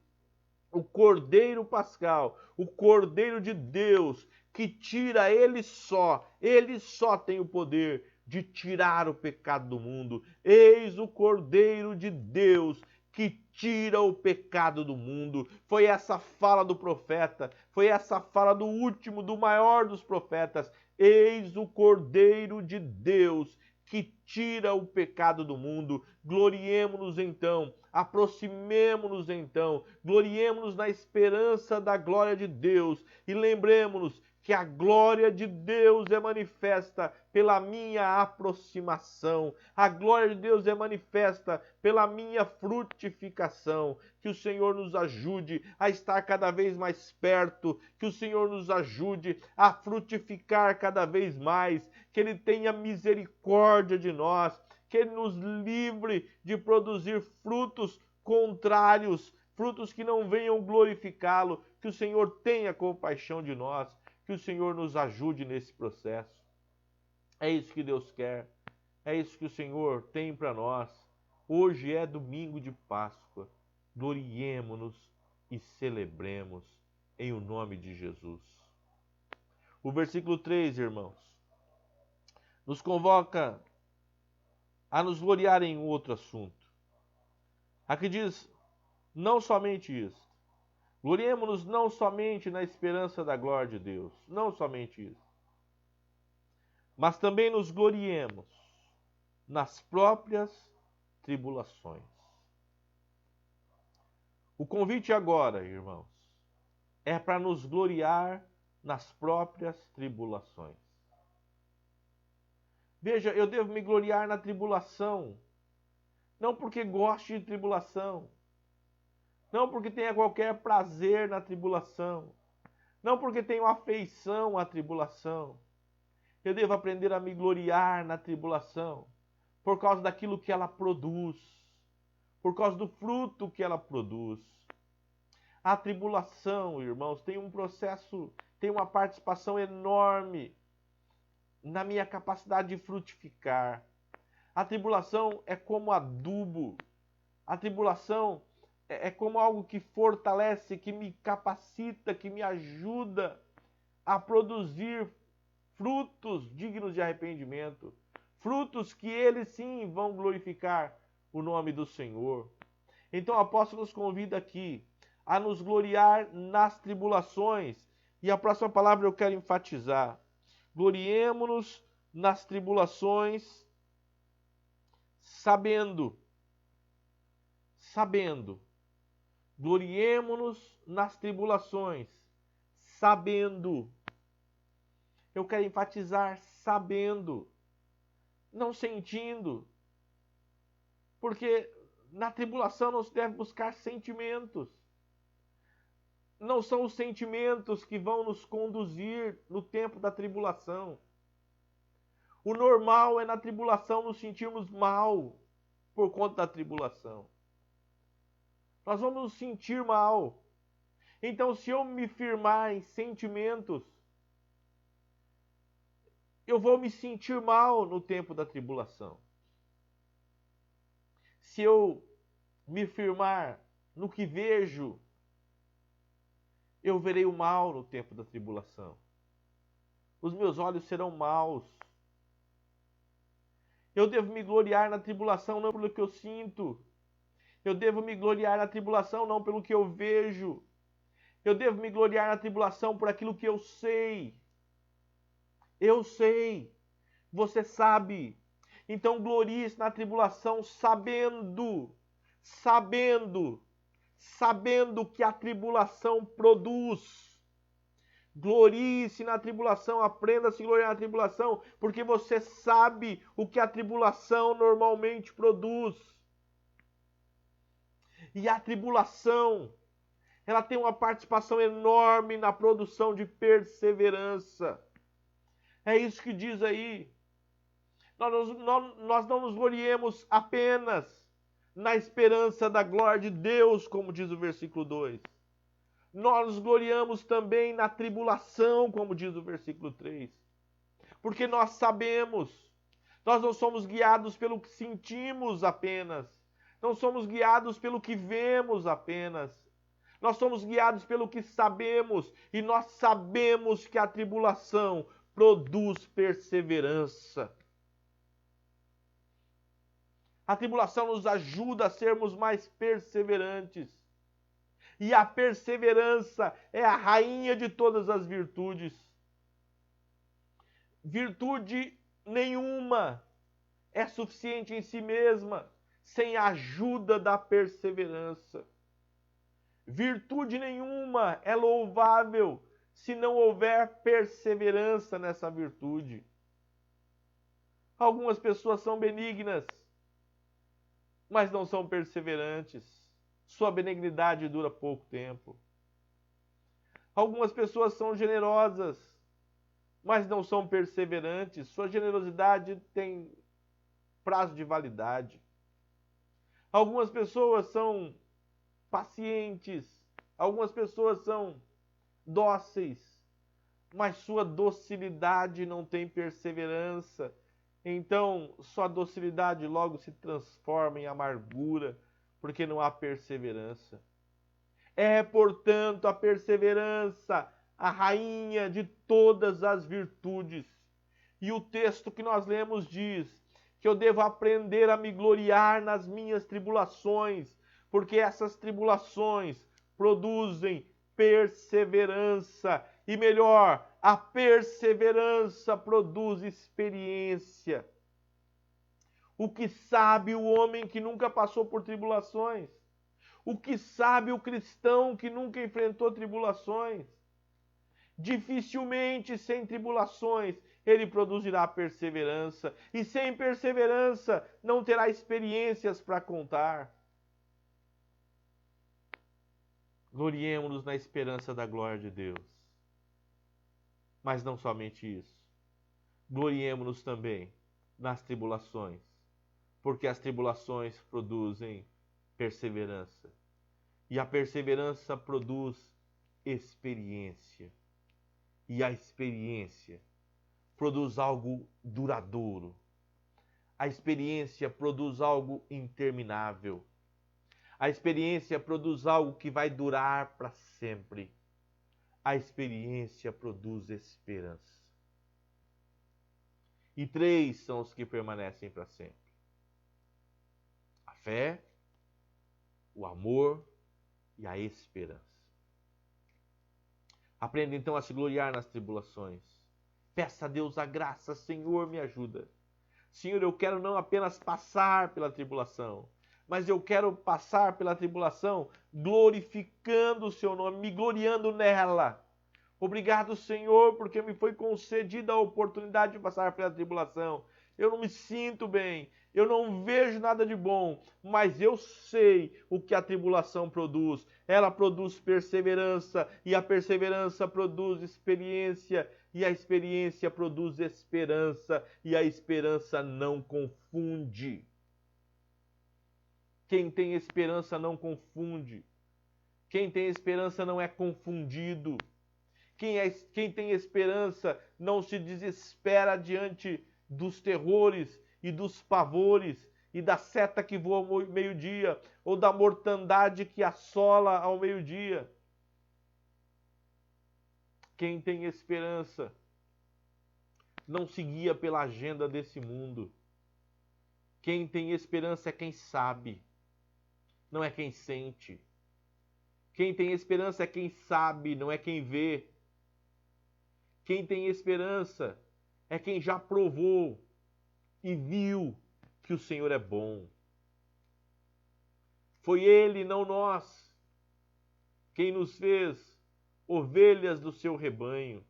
o Cordeiro Pascal, o Cordeiro de Deus, que tira ele só tem o poder de tirar o pecado do mundo. Eis o Cordeiro de Deus que tira o pecado do mundo. Foi essa fala do profeta, foi essa fala do último, do maior dos profetas. Eis o Cordeiro de Deus que tira o pecado do mundo. Gloriemo-nos então, aproximemo-nos então, gloriemo-nos na esperança da glória de Deus e lembremos-nos que a glória de Deus é manifesta pela minha aproximação. A glória de Deus é manifesta pela minha frutificação. Que o Senhor nos ajude a estar cada vez mais perto. Que o Senhor nos ajude a frutificar cada vez mais. Que Ele tenha misericórdia de nós. Que Ele nos livre de produzir frutos contrários, frutos que não venham glorificá-lo. Que o Senhor tenha compaixão de nós. Que o Senhor nos ajude nesse processo. É isso que Deus quer. É isso que o Senhor tem para nós. Hoje é domingo de Páscoa. Gloriemo-nos e celebremos em o nome de Jesus. O versículo 3, irmãos, nos convoca a nos gloriar em outro assunto. Aqui diz, não somente isso. Gloriemo-nos não somente na esperança da glória de Deus, não somente isso, mas também nos gloriemos nas próprias tribulações. O convite agora, irmãos, é para nos gloriar nas próprias tribulações. Veja, eu devo me gloriar na tribulação, não porque goste de tribulação, não porque tenha qualquer prazer na tribulação, não porque tenha afeição à tribulação. Eu devo aprender a me gloriar na tribulação por causa daquilo que ela produz, por causa do fruto que ela produz. A tribulação, irmãos, tem um processo, tem uma participação enorme na minha capacidade de frutificar. A tribulação é como adubo. A tribulação é como algo que fortalece, que me capacita, que me ajuda a produzir frutos dignos de arrependimento. Frutos que eles sim vão glorificar o nome do Senhor. Então o apóstolo nos convida aqui a nos gloriar nas tribulações. E a próxima palavra eu quero enfatizar. Gloriemo-nos nas tribulações, sabendo. Gloriemo-nos nas tribulações, sabendo. Eu quero enfatizar sabendo, não sentindo. Porque na tribulação não se deve buscar sentimentos. Não são os sentimentos que vão nos conduzir no tempo da tribulação. O normal é na tribulação nos sentirmos mal por conta da tribulação. Nós vamos nos sentir mal. Então, se eu me firmar em sentimentos, eu vou me sentir mal no tempo da tribulação. Se eu me firmar no que vejo, eu verei o mal no tempo da tribulação. Os meus olhos serão maus. Eu devo me gloriar na tribulação não pelo que eu sinto. Eu devo me gloriar na tribulação não pelo que eu vejo. Eu devo me gloriar na tribulação por aquilo que eu sei. Eu sei. Você sabe. Então glorie-se na tribulação sabendo que a tribulação produz. Glorie-se na tribulação, aprenda a se gloriar na tribulação, porque você sabe o que a tribulação normalmente produz. E a tribulação, ela tem uma participação enorme na produção de perseverança. É isso que diz aí. Nós não nos gloriemos apenas na esperança da glória de Deus, como diz o versículo 2. Nós nos gloriamos também na tribulação, como diz o versículo 3. Porque nós sabemos, nós não somos guiados pelo que sentimos apenas. Não somos guiados pelo que vemos apenas. Nós somos guiados pelo que sabemos. E nós sabemos que a tribulação produz perseverança. A tribulação nos ajuda a sermos mais perseverantes. E a perseverança é a rainha de todas as virtudes. Virtude nenhuma é suficiente em si mesma sem a ajuda da perseverança. Virtude nenhuma é louvável se não houver perseverança nessa virtude. Algumas pessoas são benignas, mas não são perseverantes. Sua benignidade dura pouco tempo. Algumas pessoas são generosas, mas não são perseverantes. Sua generosidade tem prazo de validade. Algumas pessoas são pacientes. Algumas pessoas são dóceis, mas sua docilidade não tem perseverança. Então, sua docilidade logo se transforma em amargura, porque não há perseverança. É, portanto, a perseverança a rainha de todas as virtudes. E o texto que nós lemos diz que eu devo aprender a me gloriar nas minhas tribulações, porque essas tribulações produzem perseverança. E melhor, a perseverança produz experiência. O que sabe o homem que nunca passou por tribulações? O que sabe o cristão que nunca enfrentou tribulações? Dificilmente, sem tribulações, ele produzirá perseverança. E sem perseverança, não terá experiências para contar. Gloriemo-nos na esperança da glória de Deus. Mas não somente isso. Gloriemo-nos também nas tribulações, porque as tribulações produzem perseverança. E a perseverança produz experiência. E a experiência produz algo duradouro. A experiência produz algo interminável. A experiência produz algo que vai durar para sempre. A experiência produz esperança. E três são os que permanecem para sempre: a fé, o amor e a esperança. Aprenda então a se gloriar nas tribulações. Peça a Deus a graça: Senhor, me ajuda. Senhor, eu quero não apenas passar pela tribulação, mas eu quero passar pela tribulação glorificando o seu nome, me gloriando nela. Obrigado, Senhor, porque me foi concedida a oportunidade de passar pela tribulação. Eu não me sinto bem, eu não vejo nada de bom, mas eu sei o que a tribulação produz. Ela produz perseverança, e a perseverança produz experiência, e a experiência produz esperança, e a esperança não confunde. Quem tem esperança não confunde. Quem tem esperança não é confundido. Quem tem esperança não se desespera diante dos terrores e dos pavores e da seta que voa ao meio-dia ou da mortandade que assola ao meio-dia. Quem tem esperança não se guia pela agenda desse mundo. Quem tem esperança é quem sabe, não é quem sente. Quem tem esperança é quem sabe, não é quem vê. Quem tem esperança é quem já provou e viu que o Senhor é bom. Foi Ele, não nós, quem nos fez ovelhas do seu rebanho.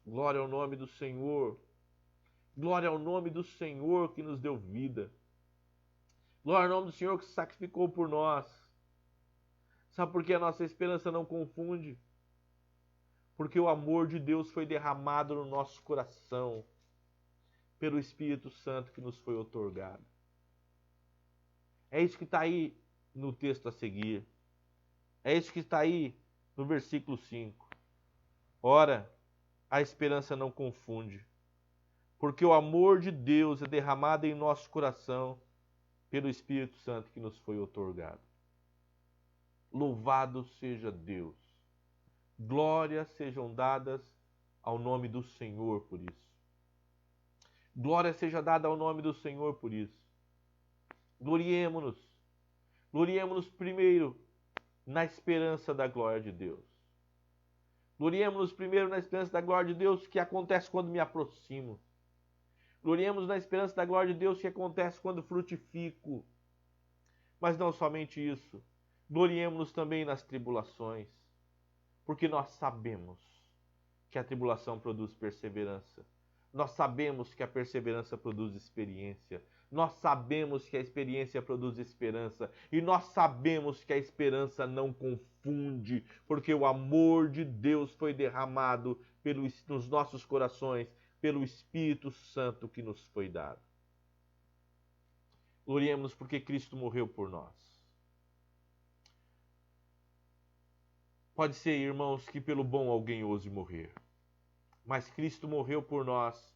Glória ao nome do Senhor. Glória ao nome do Senhor que nos deu vida. Glória ao nome do Senhor que se sacrificou por nós. Sabe por que a nossa esperança não confunde? Porque o amor de Deus foi derramado no nosso coração pelo Espírito Santo que nos foi outorgado. É isso que está aí no texto a seguir. É isso que está aí no versículo 5. Ora, a esperança não confunde, porque o amor de Deus é derramado em nosso coração pelo Espírito Santo que nos foi outorgado. Louvado seja Deus. Glórias sejam dadas ao nome do Senhor por isso. Glória seja dada ao nome do Senhor por isso. Gloriemo-nos. Gloriemo-nos primeiro na esperança da glória de Deus. Gloriemo-nos primeiro na esperança da glória de Deus que acontece quando me aproximo. Gloriemos na esperança da glória de Deus que acontece quando frutifico. Mas não somente isso. Gloriemo-nos também nas tribulações. Porque nós sabemos que a tribulação produz perseverança. Nós sabemos que a perseverança produz experiência. Nós sabemos que a experiência produz esperança. E nós sabemos que a esperança não confunde. Porque o amor de Deus foi derramado nos nossos corações pelo Espírito Santo que nos foi dado. Gloriemos porque Cristo morreu por nós. Pode ser, irmãos, que pelo bom alguém ouse morrer. Mas Cristo morreu por nós,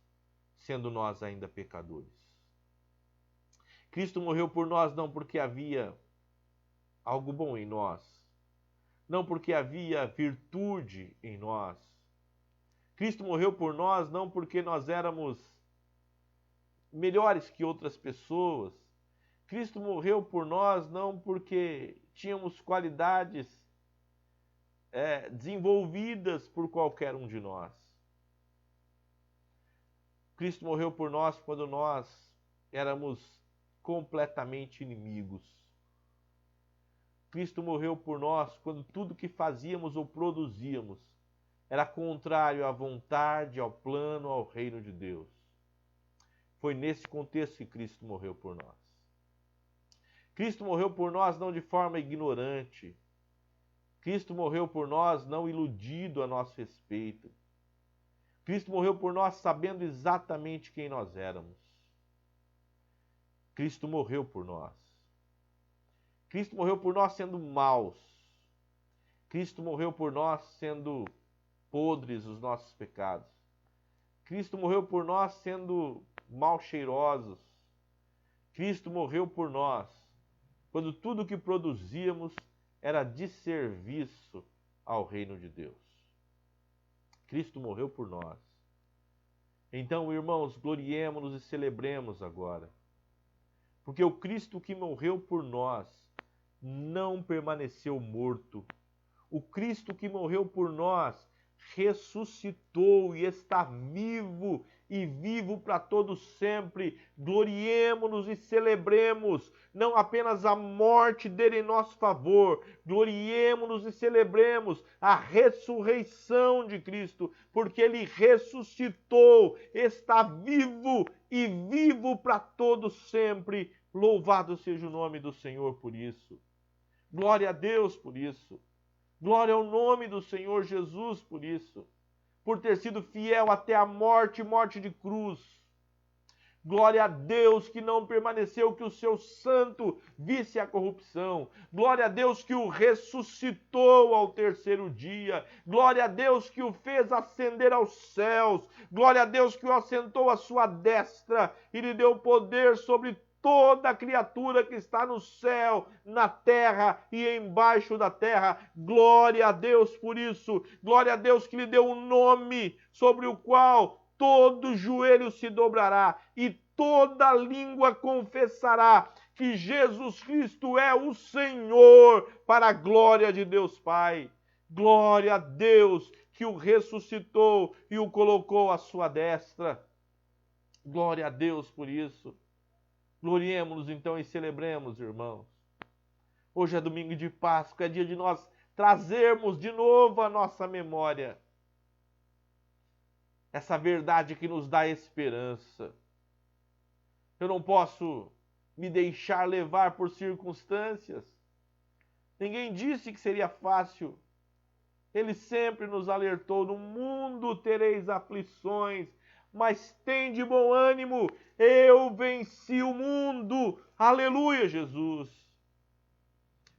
sendo nós ainda pecadores. Cristo morreu por nós não porque havia algo bom em nós, não porque havia virtude em nós. Cristo morreu por nós não porque nós éramos melhores que outras pessoas. Cristo morreu por nós não porque tínhamos qualidades desenvolvidas por qualquer um de nós. Cristo morreu por nós quando nós éramos completamente inimigos. Cristo morreu por nós quando tudo que fazíamos ou produzíamos era contrário à vontade, ao plano, ao reino de Deus. Foi nesse contexto que Cristo morreu por nós. Cristo morreu por nós não de forma ignorante. Cristo morreu por nós não iludido a nosso respeito. Cristo morreu por nós sabendo exatamente quem nós éramos. Cristo morreu por nós. Cristo morreu por nós sendo maus. Cristo morreu por nós sendo podres os nossos pecados. Cristo morreu por nós sendo mal cheirosos. Cristo morreu por nós quando tudo que produzíamos era de serviço ao reino de Deus. Cristo morreu por nós. Então, irmãos, gloriemo-nos e celebremos agora. Porque o Cristo que morreu por nós não permaneceu morto. O Cristo que morreu por nós ressuscitou e está vivo e vivo para todos sempre. Gloriemo-nos e celebremos não apenas a morte dele em nosso favor, gloriemo-nos e celebremos a ressurreição de Cristo, porque ele ressuscitou, está vivo e vivo para todos sempre. Louvado seja o nome do Senhor por isso. Glória a Deus por isso. Glória ao nome do Senhor Jesus por isso, por ter sido fiel até a morte, morte de cruz. Glória a Deus que não permaneceu, que o seu santo visse a corrupção. Glória a Deus que o ressuscitou ao terceiro dia. Glória a Deus que o fez ascender aos céus. Glória a Deus que o assentou à sua destra e lhe deu poder sobre toda criatura que está no céu, na terra e embaixo da terra. Glória a Deus por isso. Glória a Deus que lhe deu um nome sobre o qual todo joelho se dobrará e toda língua confessará que Jesus Cristo é o Senhor, para a glória de Deus Pai. Glória a Deus que o ressuscitou e o colocou à sua destra. Glória a Deus por isso. Gloriemo-nos então e celebremos, irmãos. Hoje é domingo de Páscoa, é dia de nós trazermos de novo à nossa memória essa verdade que nos dá esperança. Eu não posso me deixar levar por circunstâncias. Ninguém disse que seria fácil. Ele sempre nos alertou: no mundo tereis aflições, mas tende bom ânimo, eu venci o mundo. Aleluia, Jesus.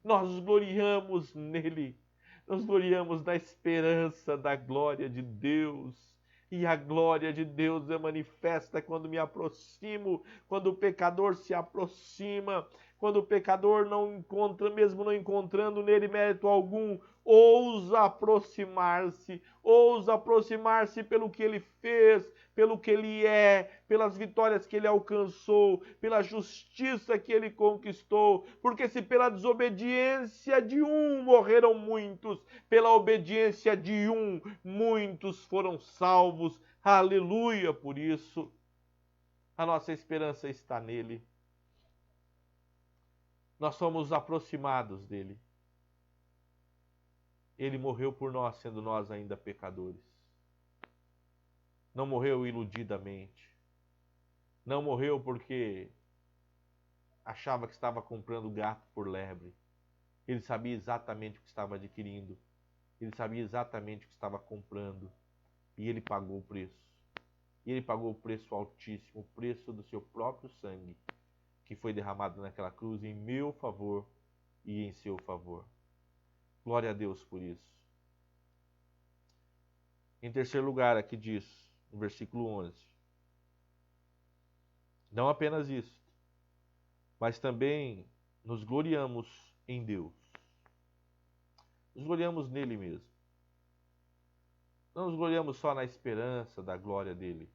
Nós nos gloriamos nele, nos gloriamos na esperança da glória de Deus. E a glória de Deus é manifesta quando me aproximo, quando o pecador se aproxima, quando o pecador não encontra, mesmo não encontrando nele mérito algum, ousa aproximar-se pelo que ele fez, pelo que ele é, pelas vitórias que ele alcançou, pela justiça que ele conquistou, porque se pela desobediência de um morreram muitos, pela obediência de um, muitos foram salvos. Aleluia por isso. A nossa esperança está nele. Nós somos aproximados dele. Ele morreu por nós, sendo nós ainda pecadores. Não morreu iludidamente. Não morreu porque achava que estava comprando gato por lebre. Ele sabia exatamente o que estava adquirindo. Ele sabia exatamente o que estava comprando. E ele pagou o preço. E ele pagou o preço altíssimo, o preço do seu próprio sangue, que foi derramado naquela cruz em meu favor e em seu favor. Glória a Deus por isso. Em terceiro lugar, aqui diz, no versículo 11. Não apenas isso, mas também nos gloriamos em Deus. Nos gloriamos nele mesmo. Não nos gloriamos só na esperança da glória dele.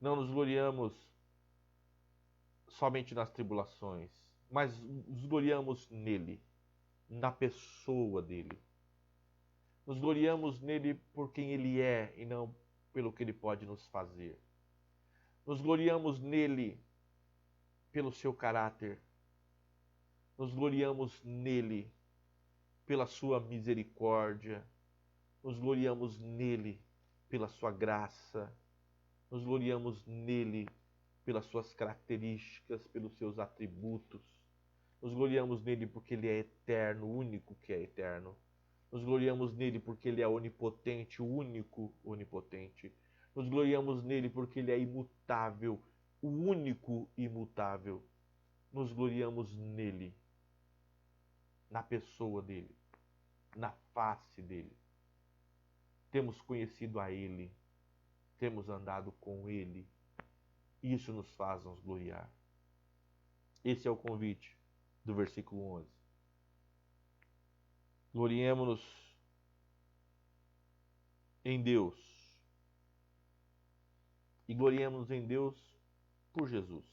Não nos gloriamos somente nas tribulações, mas nos gloriamos nele, na pessoa dele. Nos gloriamos nele por quem ele é e não pelo que ele pode nos fazer. Nos gloriamos nele pelo seu caráter. Nos gloriamos nele pela sua misericórdia. Nos gloriamos nele pela sua graça. Nos gloriamos nele pelas suas características, pelos seus atributos. Nos gloriamos nele porque ele é eterno, o único que é eterno. Nos gloriamos nele porque ele é onipotente, o único onipotente. Nos gloriamos nele porque ele é imutável, o único imutável. Nos gloriamos nele na pessoa dele, na face dele. Temos conhecido a ele, temos andado com ele. Isso nos faz nos gloriar. Esse é o convite do versículo 11. Gloriemo-nos em Deus. E gloriemo-nos em Deus por Jesus,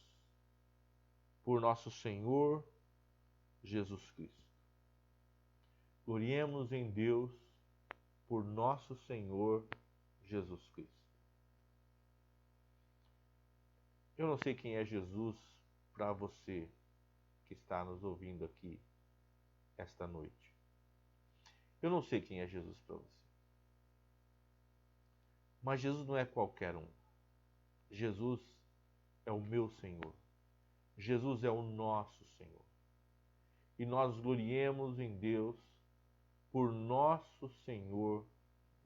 por nosso Senhor Jesus Cristo. Gloriemo-nos em Deus por nosso Senhor Jesus Cristo. Eu não sei quem é Jesus para você que está nos ouvindo aqui esta noite. Eu não sei quem é Jesus para você. Mas Jesus não é qualquer um. Jesus é o meu Senhor. Jesus é o nosso Senhor. E nós gloriemos em Deus por nosso Senhor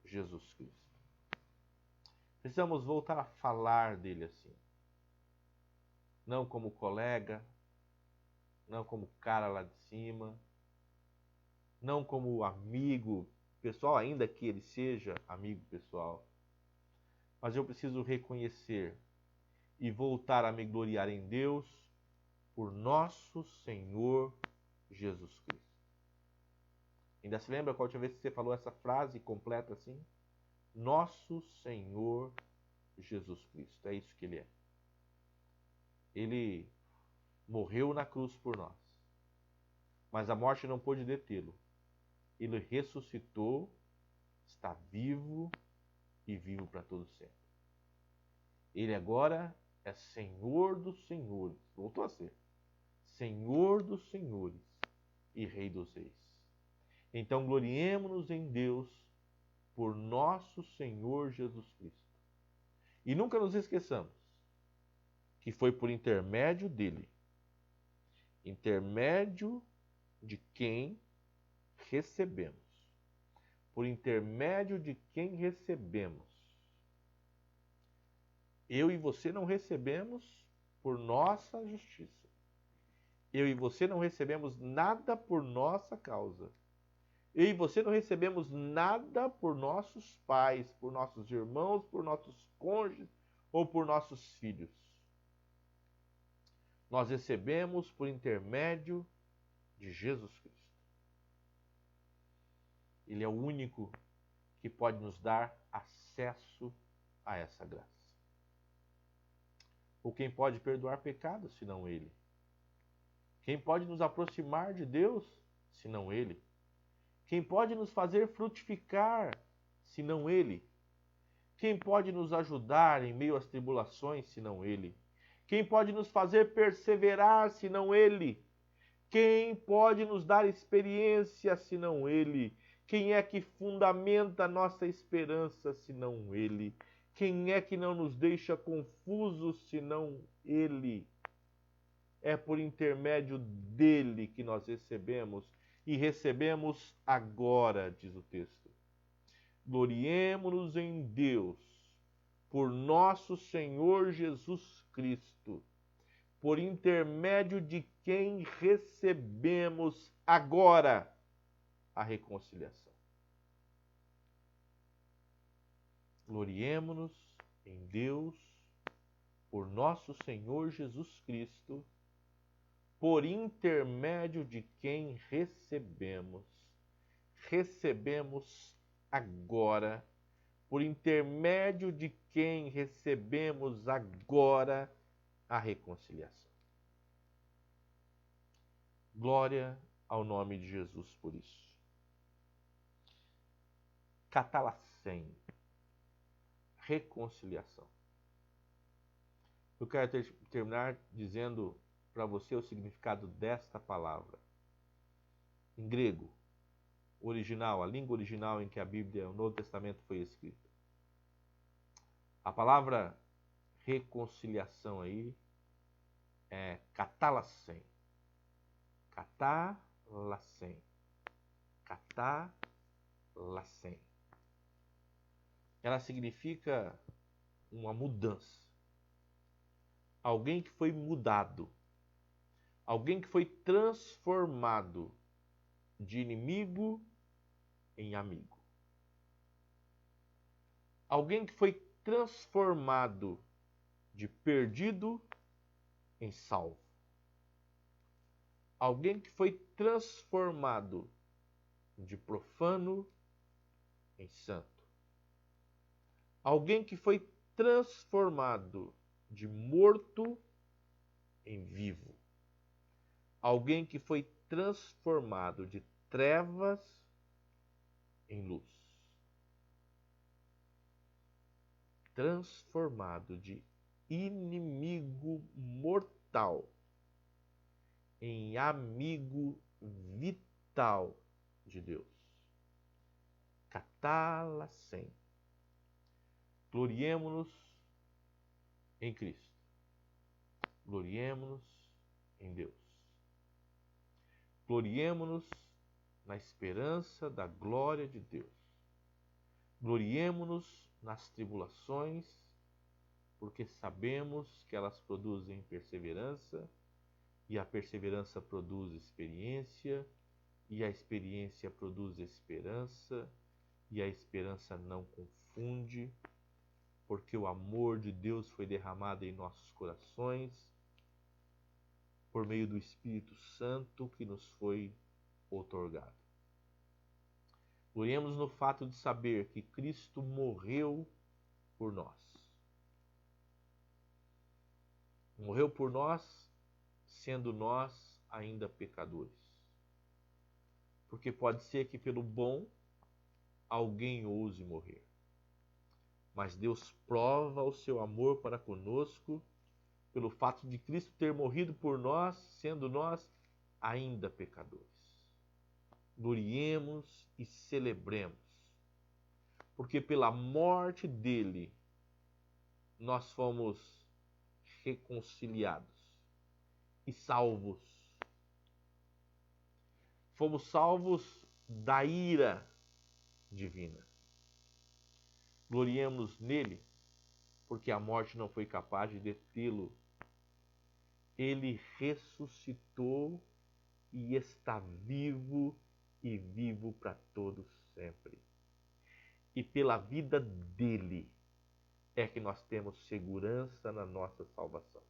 Jesus Cristo. Precisamos voltar a falar dele assim. Não como colega, não como cara lá de cima, não como amigo pessoal, ainda que ele seja amigo pessoal. Mas eu preciso reconhecer e voltar a me gloriar em Deus por nosso Senhor Jesus Cristo. Ainda se lembra qual última vez que você falou essa frase completa assim? Nosso Senhor Jesus Cristo. É isso que ele é. Ele morreu na cruz por nós. Mas a morte não pôde detê-lo. Ele ressuscitou, está vivo e vivo para todo sempre. Ele agora é Senhor dos senhores. Voltou a ser. Senhor dos senhores e Rei dos reis. Então gloriemo-nos em Deus por nosso Senhor Jesus Cristo. E nunca nos esqueçamos que foi por intermédio dele, intermédio de quem recebemos, por intermédio de quem recebemos. Eu e você não recebemos por nossa justiça. Eu e você não recebemos nada por nossa causa. Eu e você não recebemos nada por nossos pais, por nossos irmãos, por nossos cônjuges ou por nossos filhos. Nós recebemos por intermédio de Jesus Cristo. Ele é o único que pode nos dar acesso a essa graça. Ou quem pode perdoar pecados, senão Ele? Quem pode nos aproximar de Deus, senão Ele? Quem pode nos fazer frutificar, senão Ele? Quem pode nos ajudar em meio às tribulações, senão Ele? Quem pode nos fazer perseverar, senão Ele? Quem pode nos dar experiência, senão Ele? Quem é que fundamenta a nossa esperança, senão Ele? Quem é que não nos deixa confusos, senão Ele? É por intermédio dele que nós recebemos, e recebemos agora, diz o texto. Gloriemo-nos em Deus, por nosso Senhor Jesus Cristo, por intermédio de quem recebemos agora a reconciliação. Gloriemo-nos em Deus, por nosso Senhor Jesus Cristo, por intermédio de quem recebemos agora, por intermédio de quem recebemos agora a reconciliação. Glória ao nome de Jesus por isso. Catalacém, reconciliação. Eu quero terminar dizendo para você o significado desta palavra. Em grego, original, a língua original em que a Bíblia, o Novo Testamento foi escrito. A palavra reconciliação aí é catalacém. Catalacém. Catalacém. Ela significa uma mudança. Alguém que foi mudado. Alguém que foi transformado. de inimigo em amigo. Alguém que foi transformado de perdido em salvo. Alguém que foi transformado de profano em santo. Alguém que foi transformado de morto em vivo. Alguém que foi transformado de trevas em luz. Transformado de inimigo mortal em amigo vital de Deus. Catalacem. Gloriemo-nos em Cristo. Gloriemo-nos em Deus. Gloriemo-nos na esperança da glória de Deus. Gloriemo-nos nas tribulações, porque sabemos que elas produzem perseverança, e a perseverança produz experiência, e a experiência produz esperança, e a esperança não confunde, porque o amor de Deus foi derramado em nossos corações por meio do Espírito Santo que nos foi outorgado. Gloriemos no fato de saber que Cristo morreu por nós. Morreu por nós, sendo nós ainda pecadores. Porque pode ser que pelo bom alguém ouse morrer. Mas Deus prova o seu amor para conosco pelo fato de Cristo ter morrido por nós, sendo nós ainda pecadores. Gloriemos e celebremos, porque pela morte dele nós fomos reconciliados e salvos. Fomos salvos da ira divina. Gloriemos nele, porque a morte não foi capaz de detê-lo. Ele ressuscitou e está vivo e vivo para todos sempre. E pela vida dele é que nós temos segurança na nossa salvação.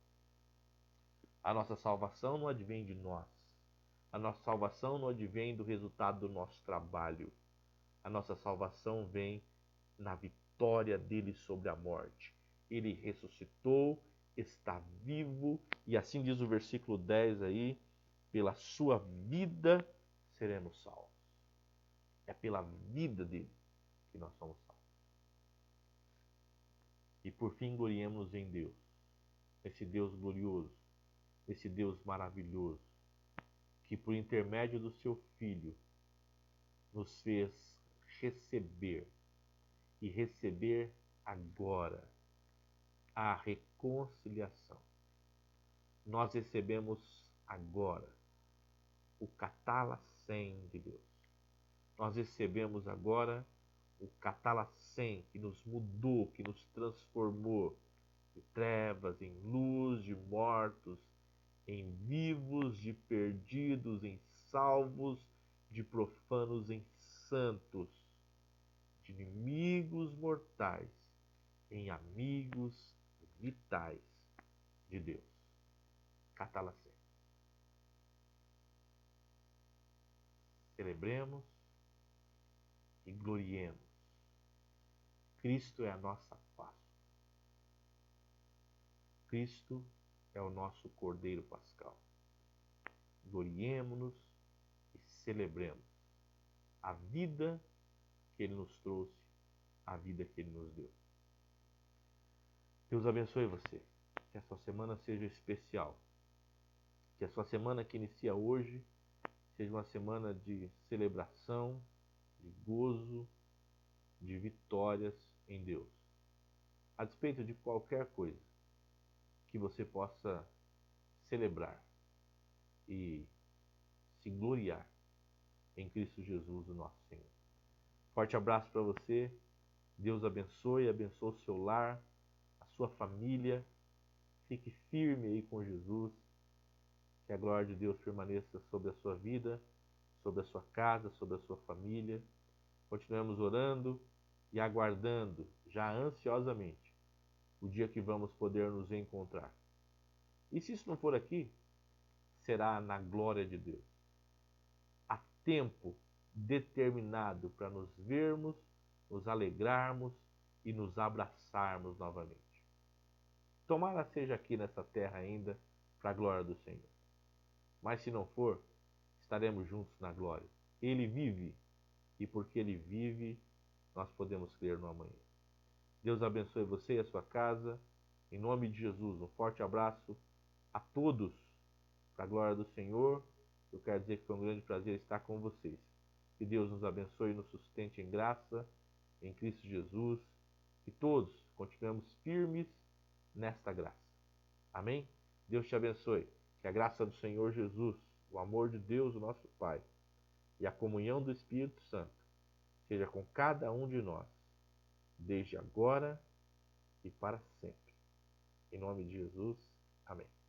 A nossa salvação não advém de nós. A nossa salvação não advém do resultado do nosso trabalho. A nossa salvação vem na vitória dele sobre a morte. Ele ressuscitou, está vivo, e assim diz o versículo 10 aí, pela sua vida seremos salvos. É pela vida dele que nós somos salvos. E por fim gloriemos em Deus, esse Deus glorioso, esse Deus maravilhoso, que por intermédio do seu Filho nos fez receber e receber agora a reconciliação. Nós recebemos agora o catalacem de Deus. Nós recebemos agora o catalacem que nos mudou, que nos transformou de trevas em luz, de mortos em vivos, de perdidos em salvos, de profanos em santos, de inimigos mortais em amigos vitais de Deus. Catalacem. Celebremos e gloriemos. Cristo é a nossa Páscoa. Cristo é o nosso Cordeiro Pascal. Gloriemo-nos e celebremos a vida que Ele nos trouxe, a vida que Ele nos deu. Deus abençoe você. Que a sua semana seja especial. Que a sua semana que inicia hoje seja uma semana de celebração, de gozo, de vitórias em Deus. A despeito de qualquer coisa, que você possa celebrar e se gloriar em Cristo Jesus, o nosso Senhor. Forte abraço para você. Deus abençoe o seu lar, a sua família. Fique firme aí com Jesus. Que a glória de Deus permaneça sobre a sua vida, sobre a sua casa, sobre a sua família. Continuemos orando e aguardando, já ansiosamente, o dia que vamos poder nos encontrar. E se isso não for aqui, será na glória de Deus. Há tempo determinado para nos vermos, nos alegrarmos e nos abraçarmos novamente. Tomara seja aqui nessa terra ainda, para a glória do Senhor. Mas se não for, estaremos juntos na glória. Ele vive, e porque Ele vive, nós podemos crer no amanhã. Deus abençoe você e a sua casa. Em nome de Jesus, um forte abraço a todos. Para a glória do Senhor, eu quero dizer que foi um grande prazer estar com vocês. Que Deus nos abençoe e nos sustente em graça, em Cristo Jesus. Que todos continuemos firmes nesta graça. Amém? Deus te abençoe. Que a graça do Senhor Jesus, o amor de Deus, o nosso Pai, e a comunhão do Espírito Santo seja com cada um de nós, desde agora e para sempre. Em nome de Jesus. Amém.